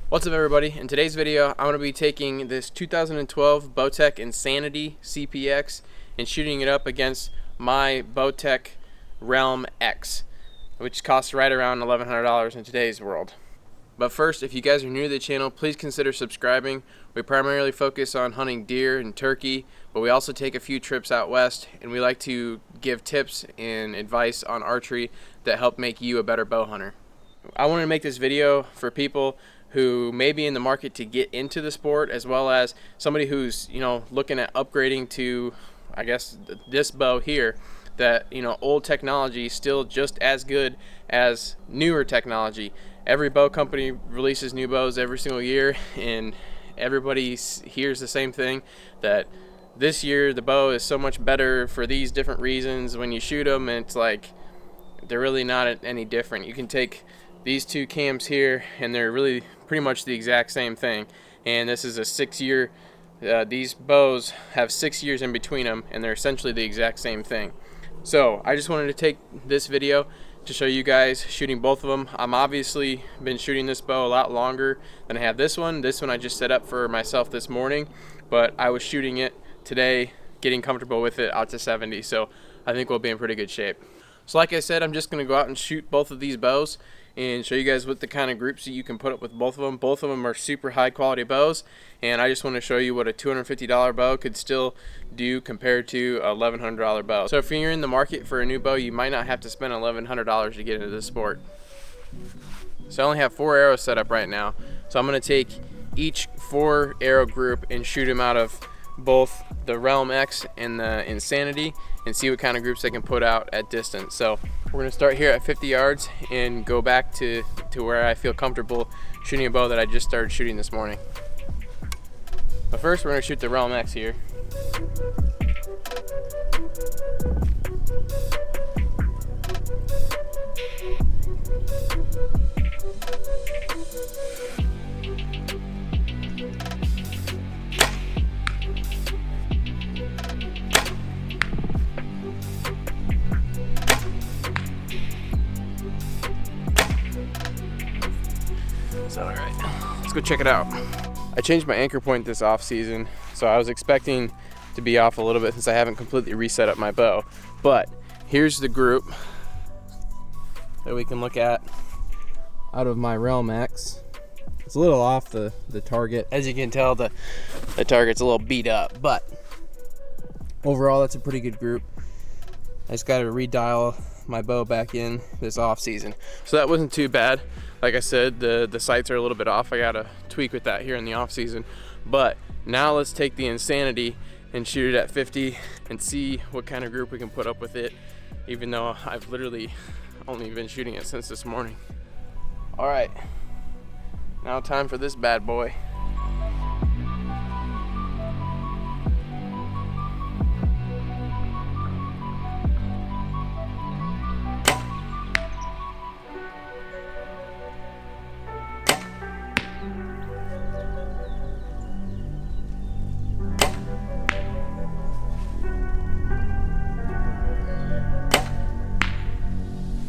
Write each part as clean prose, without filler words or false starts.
What's up everybody? In today's video I'm going to be taking this 2012 Bowtech Insanity CPX and shooting it up against my Bowtech RealmX, which costs right around $1,100 in today's world. But first, if you guys are new to the channel, please consider subscribing. We primarily focus on hunting deer and turkey, but we also take a few trips out west, and we like to give tips and advice on archery that help make you a better bow hunter. I wanted to make this video for people who may be in the market to get into the sport, as well as somebody who's looking at upgrading to, I guess, this bow here, that old technology is still just as good as newer technology. Every bow company releases new bows every single year, and everybody hears the same thing, that this year the bow is so much better for these different reasons. When you shoot them, it's like they're really not any different. You can take these two cams here and they're really pretty much the exact same thing, and this is a 6-year these bows have 6 years in between them, and they're essentially the exact same thing. So I just wanted to take this video to show you guys shooting both of them. I'm obviously been shooting this bow a lot longer than I have this one. This one I just set up for myself this morning, but I was shooting it today, getting comfortable with it out to 70, so I think we'll be in pretty good shape. So like I said, I'm just going to go out and shoot both of these bows and show you guys what the kind of groups that you can put up with both of them. Both of them are super high quality bows, and I just want to show you what a $250 bow could still do compared to a $1,100 bow. So if you're in the market for a new bow, you might not have to spend $1,100 to get into this sport. So I only have 4 arrows set up right now, so I'm going to take each 4 arrow group and shoot them out of both the RealmX and the Insanity and see what kind of groups they can put out at distance. So we're going to start here at 50 yards and go back to where I feel comfortable shooting a bow that I just started shooting this morning. But first we're going to shoot the RealmX here. So, all right, let's go check it out. I changed my anchor point this off season, so I was expecting to be off a little bit since I haven't completely reset up my bow. But here's the group that we can look at out of my RealmX. It's a little off the target. As you can tell, the target's a little beat up, but overall that's a pretty good group. I just got to redial my bow back in this off season, so that wasn't too bad. Like I said, the sights are a little bit off. I gotta tweak with that here in the off season. But now let's take the Insanity and shoot it at 50 and see what kind of group we can put up with it, even though I've literally only been shooting it since this morning. All right, now time for this bad boy.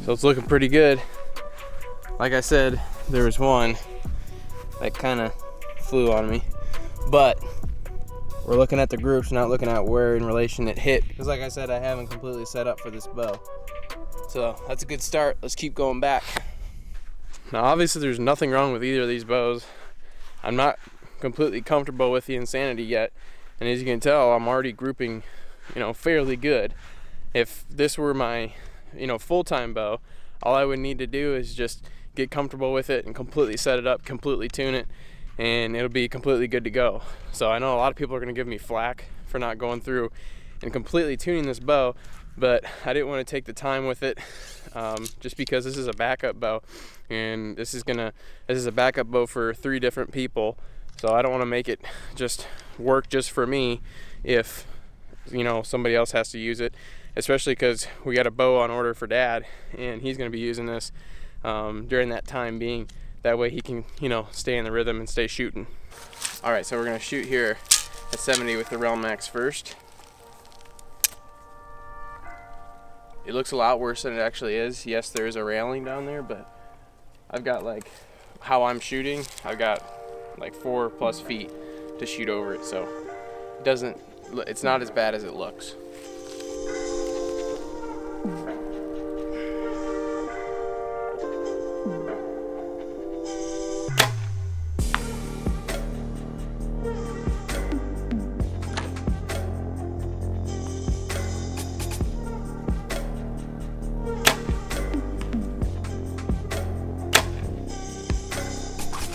So it's looking pretty good. Like I said, there was one that kind of flew on me, but we're looking at the groups, not looking at where in relation it hit, because like I said, I haven't completely set up for this bow. So that's a good start. Let's keep going back. Now obviously there's nothing wrong with either of these bows. I'm not completely comfortable with the Insanity yet, and as you can tell, I'm already grouping fairly good. If this were my full-time bow, all I would need to do is just get comfortable with it and completely set it up, completely tune it, and it'll be completely good to go. So I know a lot of people are going to give me flack for not going through and completely tuning this bow, but I didn't want to take the time with it, just because this is a backup bow, and this is a backup bow for 3 different people, so I don't want to make it just work just for me if somebody else has to use it, especially because we got a bow on order for Dad, and he's going to be using this during that time being. That way he can stay in the rhythm and stay shooting. All right, so we're going to shoot here at 70 with the RealmX first. It looks a lot worse than it actually is. Yes, there is a railing down there, but I've got like how I'm shooting, I've got like 4+ feet to shoot over it, so it's not as bad as it looks.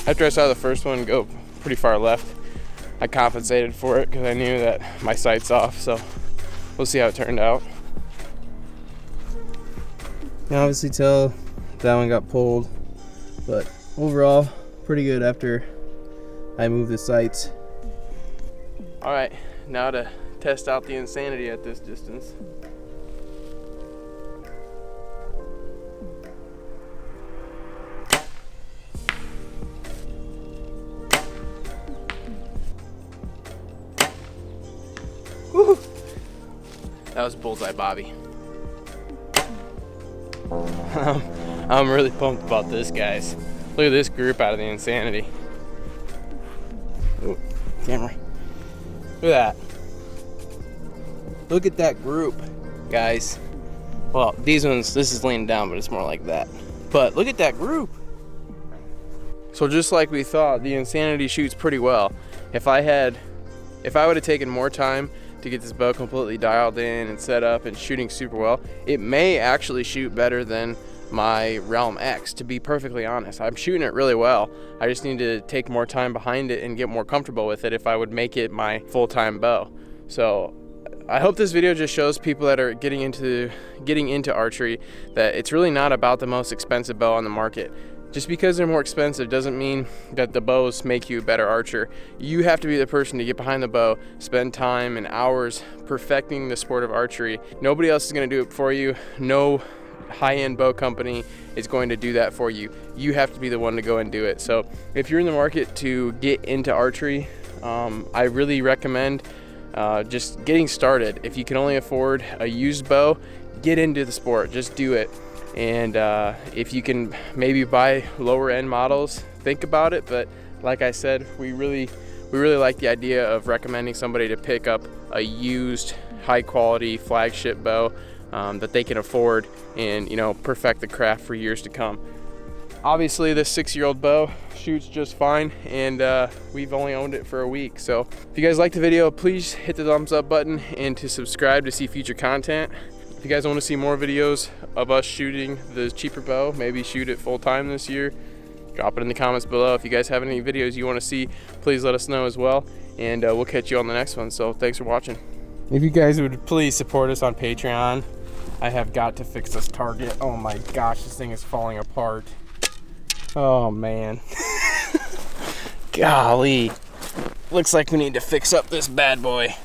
After I saw the first one go pretty far left, I compensated for it because I knew that my sight's off, so we'll see how it turned out. You can obviously tell that one got pulled, but overall, pretty good after I moved the sights. All right, now to test out the Insanity at this distance. Woo! That was bullseye, Bobby. I'm really pumped about this, guys. Look at this group out of the Insanity. Ooh, camera. Look at that. Look at that group, guys. Well, these ones, this is leaning down, but it's more like that. But look at that group. So just like we thought, the Insanity shoots pretty well. If I would have taken more time to get this bow completely dialed in and set up and shooting super well, it may actually shoot better than my RealmX, to be perfectly honest. I'm shooting it really well. I just need to take more time behind it and get more comfortable with it if I would make it my full-time bow. So I hope this video just shows people that are getting into archery that it's really not about the most expensive bow on the market. Just because they're more expensive doesn't mean that the bows make you a better archer. You have to be the person to get behind the bow, spend time and hours perfecting the sport of archery. Nobody else is going to do it for you. No high-end bow company is going to do that for you. You have to be the one to go and do it. So if you're in the market to get into archery, I really recommend just getting started. If you can only afford a used bow, get into the sport. Just do it. And if you can maybe buy lower end models, think about it. But like I said, we really like the idea of recommending somebody to pick up a used high quality flagship bow that they can afford and, you know, perfect the craft for years to come. Obviously this 6-year-old bow shoots just fine, and we've only owned it for a week. So if you guys liked the video, please hit the thumbs up button and to subscribe to see future content. If you guys want to see more videos of us shooting the cheaper bow, maybe shoot it full-time this year, drop it in the comments below. If you guys have any videos you want to see, please let us know as well, and we'll catch you on the next one. So thanks for watching. If you guys would please support us on Patreon. I have got to fix this target. Oh my gosh, this thing is falling apart. Oh man. Golly. Looks like we need to fix up this bad boy.